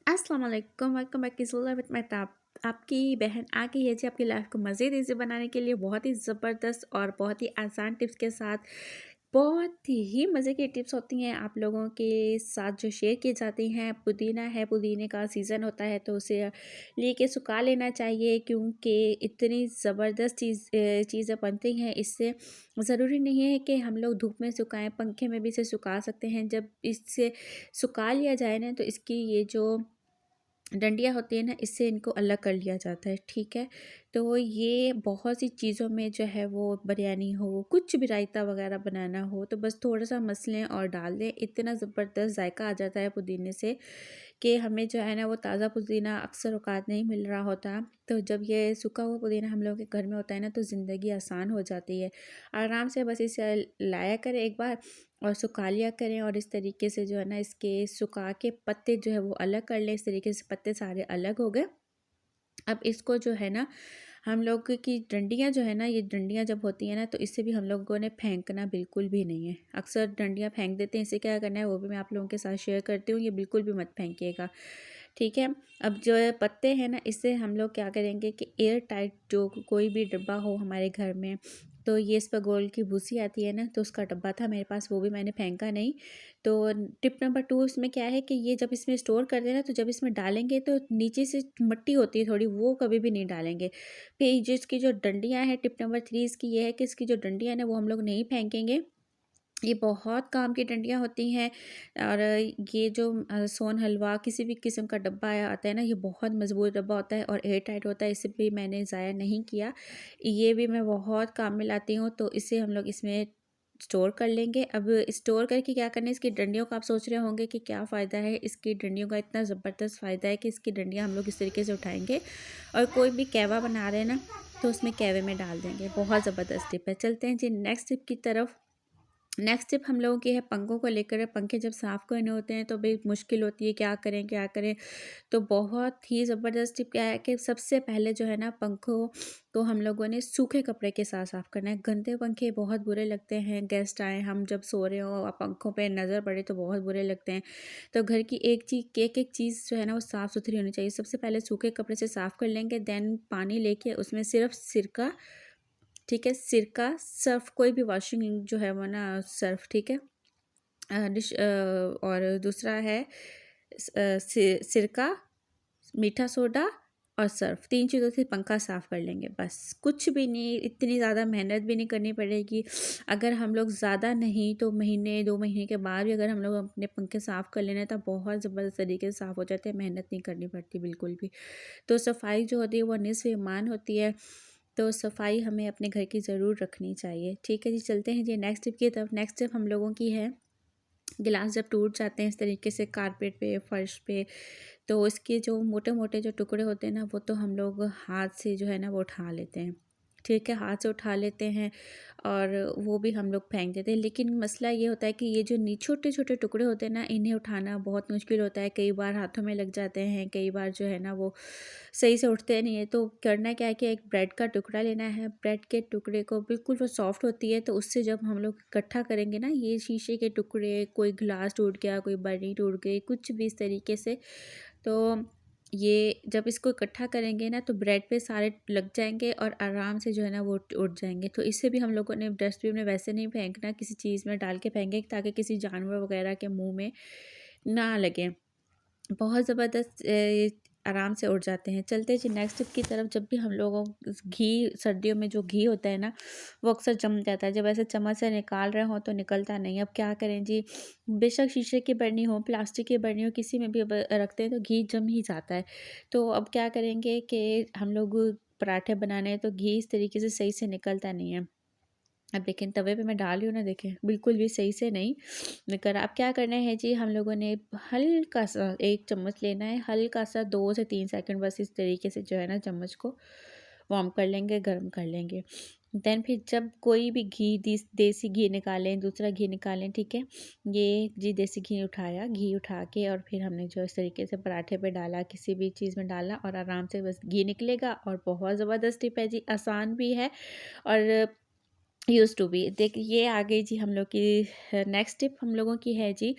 अस्सलाम वालेकुम, welcome back to solar with Mehtab. आपकी बहन आ गई है जी आपकी लाइफ को मज़ीद ईज़ी बनाने के लिए बहुत ही ज़बरदस्त और बहुत ही आसान टिप्स के साथ। बहुत ही मज़े की टिप्स होती हैं आप लोगों के साथ जो शेयर की जाती हैं। पुदीना है, पुदीने का सीज़न होता है तो उसे लेके सुखा लेना चाहिए, क्योंकि इतनी ज़बरदस्त चीज़ें बनती हैं इससे। ज़रूरी नहीं है कि हम लोग धूप में सुखाएं, पंखे में भी इसे सुखा सकते हैं। जब इससे सुखा लिया जाए ना तो इसकी ये जो डंडियाँ होती हैं ना, इससे इनको अलग कर लिया जाता है, ठीक है? तो ये बहुत सी चीज़ों में जो है वो बिरयानी हो, कुछ भी रायता वग़ैरह बनाना हो तो बस थोड़ा-सा मस लें और डाल दें। इतना ज़बरदस्त जायका आ जाता है पुदीने से कि हमें जो है ना वो ताज़ा पुदीना अक्सर औक़ात नहीं मिल रहा होता। तो जब ये सूखा हुआ पुदीना हम लोगों के घर में होता है ना तो ज़िंदगी आसान हो जाती है। आराम से बस इसे लाया करें एक बार और सुखा लिया करें, और इस तरीके से जो है ना इसके सुखा के पत्ते जो है वो अलग कर लें। इस तरीके से पत्ते सारे अलग हो गए। अब इसको जो है ना हम लोग की डंडियाँ जो है ना, ये डंडियाँ जब होती हैं ना तो इससे भी हम लोगों ने फेंकना बिल्कुल भी नहीं है। अक्सर डंडियाँ फेंक देते हैं, इसे क्या करना है वो भी मैं आप लोगों के साथ शेयर करती हूँ। ये बिल्कुल भी मत फेंकिएगा, ठीक है? अब जो ये पत्ते हैं ना, इससे हम लोग क्या करेंगे कि एयर टाइट जो कोई भी डिब्बा हो हमारे घर में, तो ये इस पर गोल की भूसी आती है ना, तो उसका डब्बा था मेरे पास, वो भी मैंने फेंका नहीं। तो टिप नंबर 2 इसमें क्या है कि ये जब इसमें स्टोर कर देना तो जब इसमें डालेंगे तो नीचे से मिट्टी होती है थोड़ी, वो कभी भी नहीं डालेंगे। फिर जो इसकी जो डंडियाँ हैं, टिप नंबर 3 इसकी ये है कि इसकी जो डंडियाँ हैं ना वो हम लोग नहीं फेंकेंगे। ये बहुत काम की डंडियाँ होती हैं। और ये जो सोन हलवा किसी भी किस्म का डब्बा आया आता है ना, ये बहुत मज़बूत डब्बा होता है और एयर टाइट होता है, इसे भी मैंने ज़ाया नहीं किया। ये भी मैं बहुत काम में लाती हूँ, तो इसे हम लोग इसमें स्टोर कर लेंगे। अब स्टोर करके क्या करना है, इसकी डंडियों का आप सोच रहे होंगे कि क्या फ़ायदा है। इसकी डंडियों का इतना ज़बरदस्त फ़ायदा है कि इसकी डंडियाँ हम लोग इस तरीके से उठाएँगे और कोई भी कहवा बना रहे हैं ना, तो उसमें कहवे में डाल देंगे। बहुत ज़बरदस्त टिप है। चलते हैं जी नेक्स्ट टिप की तरफ। नेक्स्ट टिप हम लोगों की है पंखों को लेकर। पंखे जब साफ़ करने होते हैं तो भी मुश्किल होती है, क्या करें क्या करें। तो बहुत ही ज़बरदस्त टिप क्या है कि सबसे पहले जो है ना पंखों को हम लोगों ने सूखे कपड़े के साथ साफ़ करना है। गंदे पंखे बहुत बुरे लगते हैं, गेस्ट आए, हम जब सो रहे हो और पंखों पे नज़र पड़े तो बहुत बुरे लगते हैं। तो घर की एक एक चीज़ जो है ना वो साफ़ सुथरी होनी चाहिए। सबसे पहले सूखे कपड़े से साफ़ कर लेंगे, देन पानी लेके उसमें सिर्फ सिरका, ठीक है, सिरका, सर्फ़, कोई भी वॉशिंग जो है वो ना सर्फ़, ठीक है? और दूसरा है सिरका, मीठा सोडा और सर्फ़। 3 चीज़ों से पंखा साफ़ कर लेंगे बस, कुछ भी नहीं, इतनी ज़्यादा मेहनत भी नहीं करनी पड़ेगी। अगर हम लोग ज़्यादा नहीं तो महीने 2 महीने के बाद भी अगर हम लोग अपने पंखे साफ़ कर लेना तो बहुत ज़बरदस्त तरीके से साफ़ हो जाते हैं, मेहनत नहीं करनी पड़ती बिल्कुल भी। तो सफाई जो होती है वो निस्फ़ ईमान होती है, तो सफाई हमें अपने घर की ज़रूर रखनी चाहिए, ठीक है जी? चलते हैं जी नेक्स्ट टिप की तरफ। नेक्स्ट टिप हम लोगों की है, गिलास जब टूट जाते हैं इस तरीके से कारपेट पे, फर्श पे, तो इसके जो मोटे-मोटे जो टुकड़े होते हैं ना, वो तो हम लोग हाथ से जो है ना वो उठा लेते हैं, ठीक है? हाथ से उठा लेते हैं और वो भी हम लोग फेंक देते हैं। लेकिन मसला ये होता है कि ये जो छोटे-छोटे टुकड़े होते हैं ना, इन्हें उठाना बहुत मुश्किल होता है। कई बार हाथों में लग जाते हैं, कई बार जो है ना वो सही से उठते नहीं है। तो करना क्या है कि एक ब्रेड का टुकड़ा लेना है। ब्रेड के टुकड़े को बिल्कुल वो सॉफ्ट होती है, तो उससे जब हम लोग इकट्ठा करेंगे ना, ये शीशे के टुकड़े, कोई ग्लास टूट गया, कोई बर्नी टूट गई, कुछ भी इस तरीके से, तो ये जब इसको इकट्ठा करेंगे ना तो ब्रेड पे सारे लग जाएँगे और आराम से जो है ना वो उठ जाएँगे। तो इससे भी हम लोगों ने डस्टबिन में वैसे नहीं फेंकना, किसी चीज़ में डाल के फेंकें ताकि किसी जानवर वगैरह के मुँह में ना लगे। बहुत ज़बरदस्त आराम से उड़ जाते हैं। चलते हैं जी नेक्स्ट टिप की तरफ। जब भी हम लोगों घी, सर्दियों में जो घी होता है ना, वो अक्सर जम जाता है। जब ऐसे चम्मच से निकाल रहे हों तो निकलता नहीं है। अब क्या करें जी? बेशक शीशे की बरनी हो, प्लास्टिक की बरनी हो, किसी में भी अब रखते हैं तो घी जम ही जाता है। तो अब क्या करेंगे कि हम लोग पराठे बनाने हैं तो घी इस तरीके से सही से निकलता नहीं है। अब लेकिन तवे पे मैं डाल रही हूँ ना, देखें बिल्कुल भी सही से नहीं निकल रहा। अब क्या करना है जी, हम लोगों ने हल्का सा 1 चम्मच लेना है, हल्का सा 2 से 3 सेकंड बस इस तरीके से जो है ना चम्मच को वार्म कर लेंगे, गर्म कर लेंगे। देन फिर जब कोई भी घी देसी घी निकालें, दूसरा घी निकालें, ठीक है? ये जी देसी घी उठाया, घी उठा के और फिर हमने जो इस तरीके से पराठे पे डाला, किसी भी चीज़ में डाला और आराम से बस घी निकलेगा और बहुत ज़बरदस्त टिप है जी, आसान भी है और यूज़ टू बी। देखिए ये आ गई जी हम लोग की नेक्स्ट टिप हम लोगों की है जी,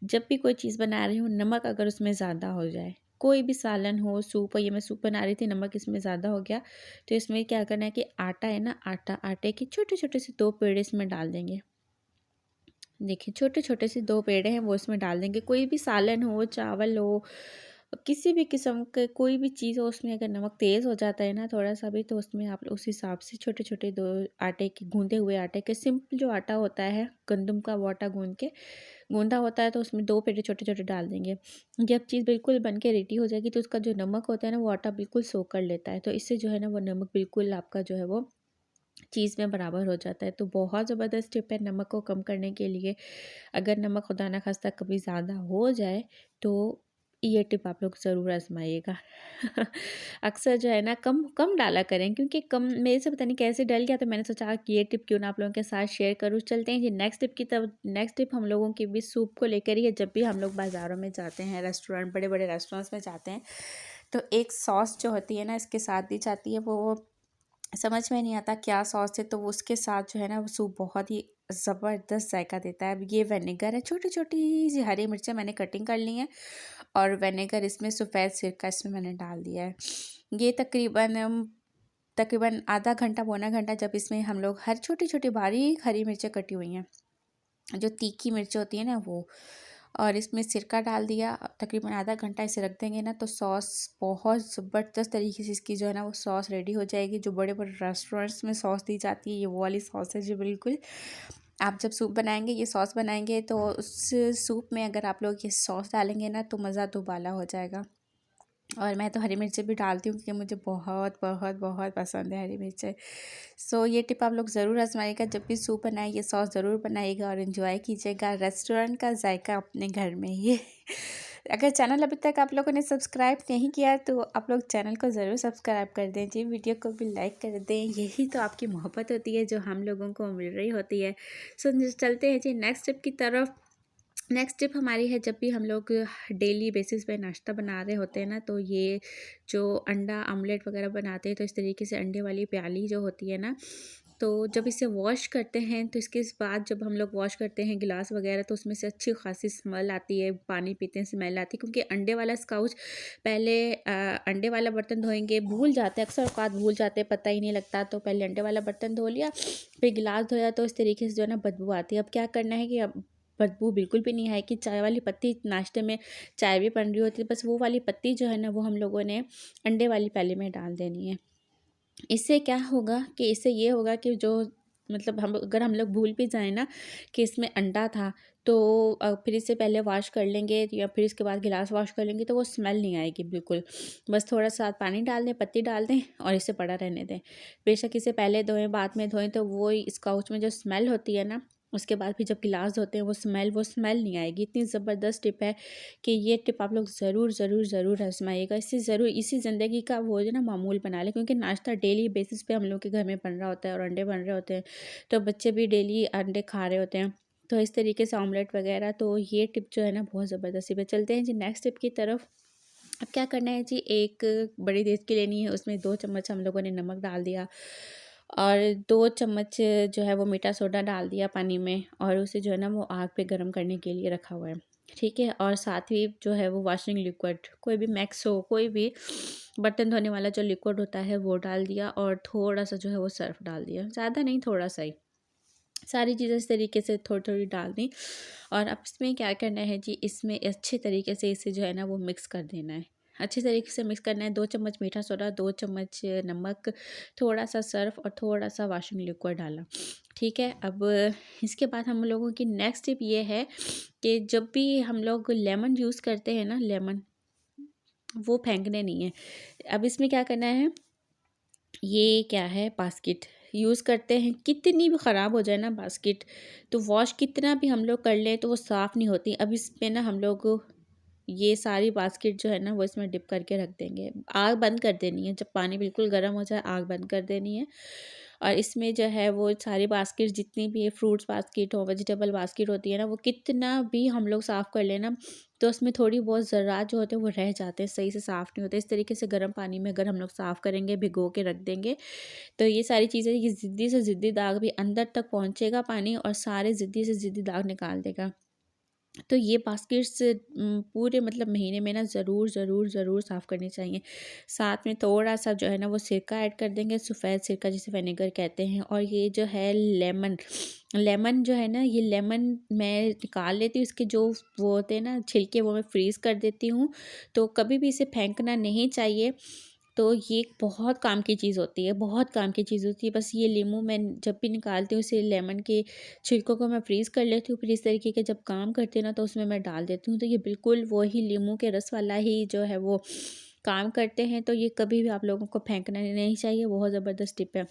जब भी कोई चीज़ बना रही हूँ, नमक अगर उसमें ज़्यादा हो जाए, कोई भी सालन हो, सूप हो, ये मैं सूप बना रही थी, नमक इसमें ज़्यादा हो गया। तो इसमें क्या करना है कि आटा है ना, आटे के छोटे-छोटे से 2 पेड़े इसमें डाल देंगे। देखिए छोटे-छोटे से 2 पेड़े हैं वो इसमें डाल देंगे। कोई भी सालन हो, चावल हो, किसी भी किस्म के कोई भी चीज़ हो, उसमें अगर नमक तेज़ हो जाता है ना थोड़ा-सा भी, तो उसमें आप उस हिसाब से छोटे-छोटे 2 आटे के, गूँधे हुए आटे के, सिंपल जो आटा होता है गंदम का, वो आटा गूँधा होता है, तो उसमें 2 पेड़े छोटे-छोटे डाल देंगे। जब चीज़ बिल्कुल बन के रेडी हो जाएगी तो उसका जो नमक होता है ना, वो आटा बिल्कुल सोक कर लेता है। तो इससे जो है ना वो नमक बिल्कुल आपका जो है वो चीज़ में बराबर हो जाता है। तो बहुत ज़बरदस्त टिप है नमक को कम करने के लिए। अगर नमक खुदा ना खास्ता कभी ज़्यादा हो जाए तो ये टिप आप लोग ज़रूर आज़माइएगा। अक्सर जो है ना कम कम डाला करें, क्योंकि कम मेरे से पता नहीं कैसे डल गया, तो मैंने सोचा कि ये टिप क्यों ना आप लोगों के साथ शेयर करूँ। चलते हैं जी नेक्स्ट टिप की तरफ। नेक्स्ट टिप हम लोगों की भी सूप को लेकर ही है। जब भी हम लोग बाज़ारों में जाते हैं, रेस्टोरेंट, बड़े-बड़े रेस्टोरेंट्स में जाते हैं, तो एक सॉस जो होती है ना इसके साथ दी जाती है, वो समझ में नहीं आता क्या सॉस है, तो वो उसके साथ जो है ना वो सूप बहुत ही ज़बरदस्त जायका देता है। अब ये विनेगर है, छोटी-छोटी सी हरी मिर्चें मैंने कटिंग कर ली हैं, और विनेगर इसमें सफ़ेद सिरका इसमें मैंने डाल दिया है। ये तकरीबन आधा घंटा, पौना घंटा, जब इसमें हम लोग हर छोटी-छोटी बारीक हरी मिर्चें कटी हुई हैं, जो तीखी मिर्च होती है ना वो, और इसमें सिरका डाल दिया, तकरीबन आधा घंटा इसे रख देंगे ना, तो सॉस बहुत ज़बरदस्त तरीके से इसकी जो है ना वो सॉस रेडी हो जाएगी। जो बड़े-बड़े रेस्टोरेंट्स में सॉस दी जाती है, ये वो वाली सॉस है जी बिल्कुल। आप जब सूप बनाएँगे, ये सॉस बनाएँगे, तो उस सूप में अगर आप लोग ये सॉस डालेंगे ना, तो मज़ा दुबाला हो जाएगा। और मैं तो हरी मिर्चें भी डालती हूँ, क्योंकि मुझे बहुत बहुत बहुत पसंद है हरी मिर्चें। सो ये टिप आप लोग ज़रूर आज़माइएगा, जब भी सूप बनाए ये सॉस ज़रूर बनाइएगा और एंजॉय कीजिएगा रेस्टोरेंट का जायका अपने घर में ही। अगर चैनल अभी तक आप लोगों ने सब्सक्राइब नहीं किया, तो आप लोग चैनल को ज़रूर सब्सक्राइब कर दें जी, वीडियो को भी लाइक कर दें। यही तो आपकी मोहब्बत होती है जो हम लोगों को मिल रही होती है। सो चलते हैं जी नेक्स्ट टिप की तरफ। नेक्स्ट टिप हमारी है, जब भी हम लोग डेली बेसिस पे नाश्ता बना रहे होते हैं ना, तो ये जो अंडा आमलेट वगैरह बनाते हैं, तो इस तरीके से अंडे वाली प्याली जो होती है ना, तो जब इसे वॉश करते हैं, तो इसके बाद जब हम लोग वॉश करते हैं गिलास वगैरह, तो उसमें से अच्छी खासी स्मेल आती है, पानी पीते हैं स्मेल आती है, क्योंकि अंडे वाला स्काउच पहले अंडे वाला बर्तन धोएंगे, भूल जाते हैं, अक्सर औकात भूल जाते हैं, पता ही नहीं लगता, तो पहले अंडे वाला बर्तन धो लिया, फिर गिलास धोया, तो इस तरीके से जो है ना बदबू आती है। अब क्या करना है कि अब बदबू बिल्कुल भी नहीं आएगी। चाय वाली पत्ती, नाश्ते में चाय भी बन रही होती है, बस वो वाली पत्ती जो है ना वो हम लोगों ने अंडे वाली प्याली में डाल देनी है। इससे क्या होगा कि इससे ये होगा कि जो मतलब हम लोग भूल भी जाएँ ना कि इसमें अंडा था, तो फिर इसे पहले वॉश कर लेंगे या फिर इसके बाद गिलास वॉश कर लेंगे, तो वो स्मेल नहीं आएगी बिल्कुल। बस थोड़ा-सा पानी डाल दें, पत्ती डाल दें और इसे पड़ा रहने दें। बेशक इसे पहले धोएँ, बाद में धोएँ, तो वो इस काउच में जो स्मेल होती है ना, उसके बाद फिर जब गिलास धोते हैं वो स्मेल नहीं आएगी। इतनी ज़बरदस्त टिप है कि ये टिप आप लोग ज़रूर ज़रूर ज़रूर आज़माइएगा। इससे ज़रूर इसी ज़िंदगी का वो जो ना मामूल बना लें, क्योंकि नाश्ता डेली बेसिस पे हम लोग के घर में बन रहा होता है और अंडे बन रहे होते हैं, तो बच्चे भी डेली अंडे खा रहे होते हैं। तो इस तरीके से ऑमलेट वगैरह, तो ये टिप जो है ना बहुत ज़बरदस्त टिप है। चलते हैं जी नेक्स्ट टिप की तरफ। अब क्या करना है जी, एक बड़ी देग लेनी है, उसमें 2 चम्मच हम लोगों ने नमक डाल दिया, और 2 चम्मच जो है वो मीठा सोडा डाल दिया पानी में, और उसे जो है ना वो आग पे गर्म करने के लिए रखा हुआ है। ठीक है, और साथ ही जो है वो वॉशिंग लिक्विड, कोई भी मैक्स हो, कोई भी बर्तन धोने वाला जो लिक्विड होता है वो डाल दिया, और थोड़ा सा जो है वो सर्फ डाल दिया, ज़्यादा नहीं थोड़ा सा ही। सारी चीज़ें इस तरीके से थोड़ी-थोड़ी डाल दी, और अब इसमें क्या करना है जी, इसमें अच्छे तरीके से इसे जो है ना वो मिक्स कर देना है। अच्छे तरीके से मिक्स करना है। 2 चम्मच मीठा सोडा, 2 चम्मच नमक, थोड़ा-सा सर्फ़ और थोड़ा-सा वॉशिंग लिक्विड डाला। ठीक है? अब इसके बाद हम लोगों की नेक्स्ट टिप ये है कि जब भी हम लोग लेमन यूज़ करते हैं ना, लेमन, वो फेंकने नहीं है। अब इसमें क्या करना है, ये क्या है, बास्केट यूज़ करते हैं, कितनी भी ख़राब हो जाए ना बास्केट, तो वॉश कितना भी हम लोग कर लें तो वो साफ़ नहीं होती। अब इसमें ना हम लोग ये सारी बास्केट जो है ना वो इसमें डिप करके रख देंगे। आग बंद कर देनी है, जब पानी बिल्कुल गर्म हो जाए आग बंद कर देनी है, और इसमें जो है वो सारी बास्केट जितनी भी फ्रूट्स बास्केट हो, वेजिटेबल बास्केट होती है ना, वो कितना भी हम लोग साफ़ कर लें ना, तो उसमें थोड़ी बहुत ज़र्रात जो होते हैं वो रह जाते हैं, सही से साफ़ नहीं होते। इस तरीके से गर्म पानी में अगर हम लोग साफ़ करेंगे, भिगो के रख देंगे, तो ये सारी चीज़ें, ये ज़िद्दी से ज़िद्दी दाग भी अंदर तक पहुँचेगा पानी, और सारे ज़िद्दी से ज़िद्दी दाग निकाल देगा। तो ये बास्केट्स पूरे मतलब महीने में ना ज़रूर ज़रूर ज़रूर साफ़ करनी चाहिए। साथ में थोड़ा-सा जो है ना वो सिरका ऐड कर देंगे, सफ़ेद सिरका जिसे विनेगर कहते हैं। और ये जो है लेमन, लेमन जो है ना, ये लेमन मैं निकाल लेती हूँ, इसके जो वो होते हैं ना छिलके, वो मैं फ्रीज़ कर देती हूँ। तो कभी भी इसे फेंकना नहीं चाहिए। तो ये एक बहुत काम की चीज़ होती है, बहुत काम की चीज़ होती है। बस ये लींबू मैं जब भी निकालती हूँ, इसे लेमन के छिलकों को मैं फ्रीज़ कर लेती हूँ, फिर इस तरीके के जब काम करती हूँ ना तो उसमें मैं डाल देती हूँ। तो ये बिल्कुल वही लींबू के रस वाला ही जो है वो काम करते हैं। तो ये कभी भी आप लोगों को फेंकना नहीं चाहिए, बहुत ज़बरदस्त टिप है।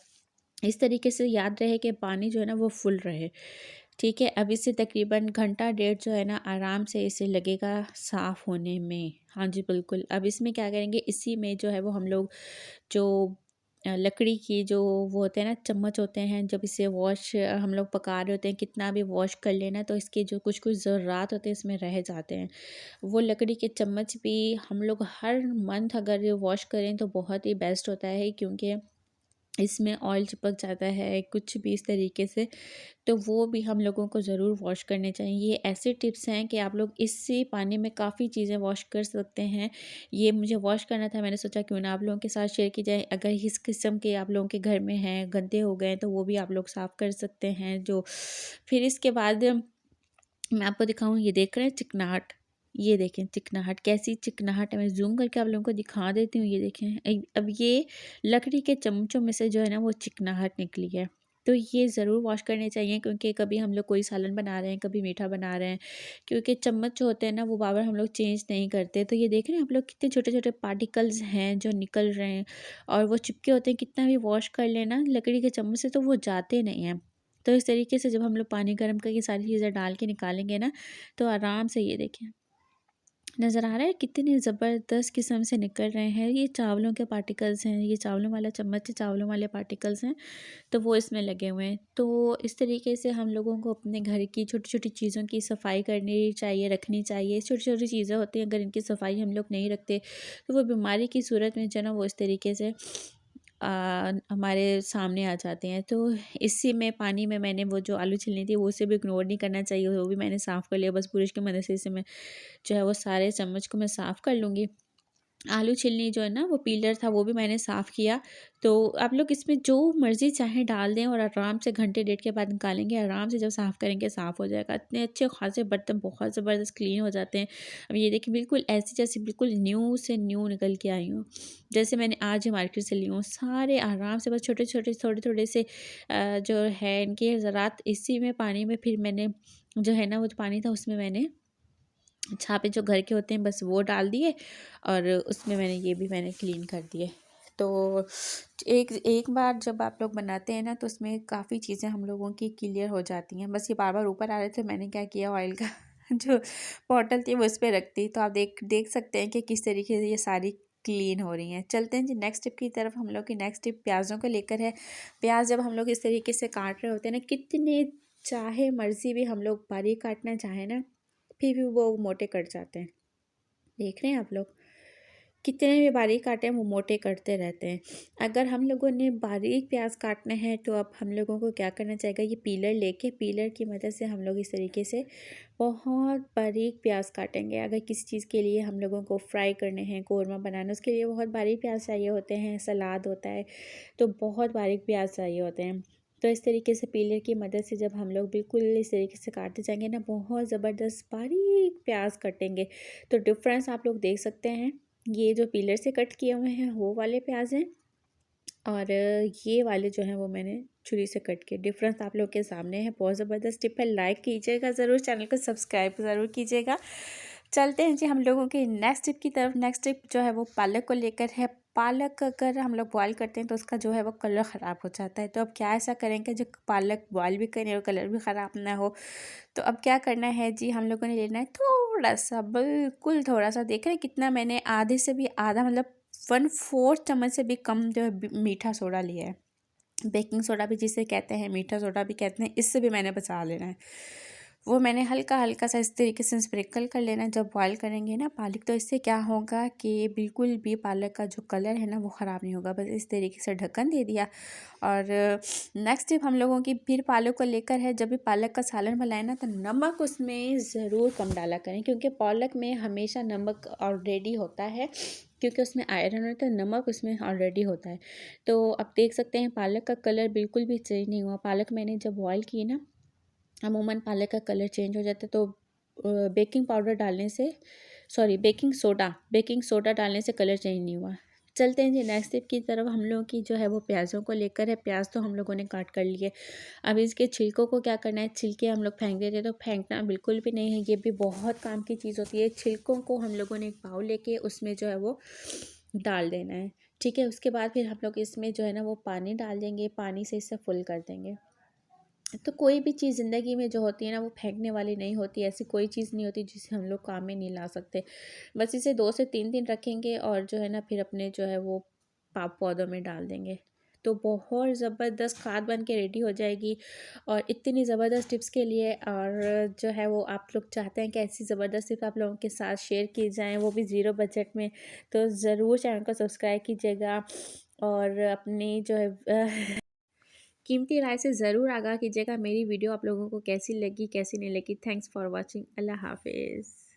इस तरीके से याद रहे कि पानी जो है ना वो फुल रहे। ठीक है, अब इसे तकरीबन घंटा डेढ़ जो है ना आराम से इसे लगेगा साफ़ होने में। हाँ जी, बिल्कुल। अब इसमें क्या करेंगे, इसी में जो है वो हम लोग जो लकड़ी की जो वो होते हैं ना चम्मच होते हैं, जब इसे वॉश हम लोग पका रहे होते हैं, कितना भी वॉश कर लेना तो इसके जो कुछ-कुछ ज़र्रात होते हैं इसमें रह जाते हैं। वो लकड़ी के चम्मच भी हम लोग हर मंथ अगर वॉश करें तो बहुत ही बेस्ट होता है, क्योंकि इसमें ऑयल चिपक जाता है कुछ भी इस तरीके से। तो वो भी हम लोगों को ज़रूर वॉश करने चाहिए। ये ऐसे टिप्स हैं कि आप लोग इसी पानी में काफ़ी चीज़ें वॉश कर सकते हैं। ये मुझे वॉश करना था, मैंने सोचा क्यों ना आप लोगों के साथ शेयर की जाए। अगर इस किस्म के आप लोगों के घर में हैं, गंदे हो गए हैं, तो वो भी आप लोग साफ़ कर सकते हैं। जो फिर इसके बाद मैं आपको दिखाऊँ, ये देख रहे हैं चिकनाहट, ये देखें चिकनाहट, कैसी चिकनाहट है। मैं ज़ूम करके आप लोगों को दिखा देती हूँ, ये देखें। अब ये लकड़ी के चमचों में से जो है ना वो चिकनाहट निकली है। तो ये ज़रूर वॉश करने चाहिए, क्योंकि कभी हम लोग कोई सालन बना रहे हैं, कभी मीठा बना रहे हैं, क्योंकि चम्मच जो होते हैं ना वो बार-बार हम लोग चेंज नहीं करते। तो ये देख रहे हैं आप लोग कितने छोटे-छोटे पार्टिकल्स हैं जो निकल रहे हैं, और वो चिपके होते हैं। कितना भी वॉश कर लेना लकड़ी के चम्मच से तो वो जाते नहीं हैं। तो इस तरीके से जब हम लोग पानी गर्म करके सारी चीज़ें डाल के निकालेंगे ना, तो आराम से ये देखें, नज़र आ रहा है कितने ज़बरदस्त किस्म से निकल रहे हैं। ये चावलों के पार्टिकल्स हैं, ये चावलों वाला चम्मच है, चावलों वाले पार्टिकल्स हैं, तो वो इसमें लगे हुए हैं। तो इस तरीके से हम लोगों को अपने घर की छोटी-छोटी चीज़ों की सफाई करनी चाहिए, रखनी चाहिए। छोटी-छोटी चीज़ें होती हैं, अगर इनकी सफाई हम लोग नहीं रखते, तो वो बीमारी की सूरत में जो है ना वो इस तरीके से हमारे सामने आ जाते हैं। तो इसी में पानी में मैंने वो जो आलू छीलनी थी वो उसे भी इग्नोर नहीं करना चाहिए, वो भी मैंने साफ़ कर लिया। बस ब्रश की मदद से इसे मैं जो है वो सारे चम्मच को मैं साफ़ कर लूँगी। आलू छिलनी जो है ना वो पीलर था, वो भी मैंने साफ़ किया। तो आप लोग इसमें जो मर्ज़ी चाहें डाल दें, और आराम से घंटे डेढ़ के बाद निकालेंगे, आराम से जब साफ़ करेंगे साफ़ हो जाएगा। इतने अच्छे ख़ासे बर्तन बहुत ज़बरदस्त क्लीन हो जाते हैं। अब ये देखिए बिल्कुल ऐसी जैसे बिल्कुल न्यू से न्यू निकल के आई हूँ। जैसे मैंने आज ही मार्केट से ली हूँ, सारे आराम से बस छोटे-छोटे, थोड़े-थोड़े से जो है इनके ज़रात इसी में पानी में फिर मैंने जो है ना वो जो पानी था उसमें मैंने छापे जो घर के होते हैं बस वो डाल दिए, और उसमें मैंने क्लीन कर दिए। तो एक एक बार जब आप लोग बनाते हैं ना तो उसमें काफ़ी चीज़ें हम लोगों की क्लियर हो जाती हैं। बस ये बार-बार ऊपर आ रहे थे, मैंने क्या किया, ऑयल का जो बॉटल थी वो उस पे रख दी। तो आप देख देख सकते हैं कि किस तरीके से ये सारी क्लीन हो रही हैं। चलते हैं जी नेक्स्ट टिप की तरफ। हम लोग की नेक्स्ट टिप प्याज़ों को लेकर है। प्याज़ जब हम लोग इस तरीके से काट रहे होते हैं ना, कितने चाहे मर्ज़ी भी हम लोग बारीक काटना चाहें ना, फिर भी वो मोटे कट जाते हैं। देख रहे हैं आप लोग, कितने भी बारीक काटें वो मोटे कटते रहते हैं। अगर हम लोगों ने बारीक प्याज काटने हैं तो अब हम लोगों को क्या करना चाहिए, ये पीलर लेके पीलर की मदद से हम लोग इस तरीके से बहुत बारीक प्याज काटेंगे। अगर किसी चीज़ के लिए हम लोगों को फ्राई करने हैं, कौरमा बनाना, उसके लिए बहुत बारीक प्याज चाहिए होते हैं। सलाद होता है तो बहुत बारीक प्याज चाहिए होते हैं। तो इस तरीके से पीलर की मदद से जब हम लोग बिल्कुल इस तरीके से काटते जाएंगे ना, बहुत ज़बरदस्त बारीक प्याज कटेंगे। तो डिफरेंस आप लोग देख सकते हैं। ये जो पीलर से कट किए हुए हैं वो वाले प्याज हैं, और ये वाले जो हैं वो मैंने छुरी से कट किए। डिफरेंस आप लोग के सामने है। बहुत ज़बरदस्त टिप है, लाइक कीजिएगा ज़रूर, चैनल को सब्सक्राइब ज़रूर कीजिएगा। चलते हैं जी हम लोगों की नेक्स्ट टिप की तरफ। नेक्स्ट टिप जो है वो पालक को लेकर है। पालक अगर हम लोग बॉयल करते हैं तो उसका जो है वो कलर ख़राब हो जाता है। तो अब क्या ऐसा करेंगे जो पालक बॉयल भी करें और कलर भी ख़राब ना हो। तो अब क्या करना है जी, हम लोगों ने लेना है थोड़ा सा, बिल्कुल थोड़ा सा। देख रहे हैं कितना, मैंने आधे से भी आधा मतलब 1/4 चम्मच से भी कम जो है मीठा सोडा लिया है। बेकिंग सोडा भी जिसे कहते हैं, मीठा सोडा भी कहते हैं, इससे भी मैंने बचा लेना है। वो मैंने हल्का-हल्का सा इस तरीके से स्प्रिंकल कर लेना है जब बॉयल करेंगे ना पालक। तो इससे क्या होगा कि बिल्कुल भी पालक का जो कलर है ना वो ख़राब नहीं होगा। बस इस तरीके से ढक्कन दे दिया। और नेक्स्ट टिप हम लोगों की फिर पालक को लेकर है, जब भी पालक का सालन बनाए ना तो नमक उसमें ज़रूर कम डाला करें, क्योंकि पालक में हमेशा नमक ऑलरेडी होता है, क्योंकि उसमें आयरन होता है, नमक उसमें ऑलरेडी होता है। तो आप देख सकते हैं पालक का कलर बिल्कुल भी चेंज नहीं हुआ। पालक मैंने जब बॉयल की ना, अमूमन पालक का कलर चेंज हो जाता है, तो बेकिंग पाउडर डालने से, सॉरी बेकिंग सोडा डालने से कलर चेंज नहीं हुआ। चलते हैं जी नेक्स्ट टिप की तरफ। हम लोगों की जो है वो प्याज़ों को लेकर है। प्याज तो हम लोगों ने काट कर लिए। अब इसके छिलकों को क्या करना है, छिलके हम लोग फेंक देते हैं, तो फेंकना बिल्कुल भी नहीं है, ये भी बहुत काम की चीज़ होती है। छिलकों को हम लोगों ने एक बाउल लेके उसमें जो है वो डाल देना है, ठीक है। उसके बाद फिर हम लोग इसमें जो है ना वो पानी डाल देंगे, पानी से इसे फुल कर देंगे। तो कोई भी चीज़ ज़िंदगी में जो होती है ना वो फेंकने वाली नहीं होती। ऐसी कोई चीज़ नहीं होती जिसे हम लोग काम में नहीं ला सकते। बस इसे 2 से 3 दिन रखेंगे और जो है ना फिर अपने जो है वो पौधों में डाल देंगे, तो बहुत ज़बरदस्त खाद बन के रेडी हो जाएगी। और इतनी ज़बरदस्त टिप्स के लिए, और जो है वो आप लोग चाहते हैं कि ऐसी ज़बरदस्त टिप आप लोगों के साथ शेयर की जाएँ, वो भी ज़ीरो बजट में, तो ज़रूर चैनल को सब्सक्राइब कीजिएगा। और अपनी जो है कीमती राय से ज़रूर आगाह कीजिएगा मेरी वीडियो आप लोगों को कैसी लगी, कैसी नहीं लगी। Thanks for watching. अल्लाह हाफ़िज़।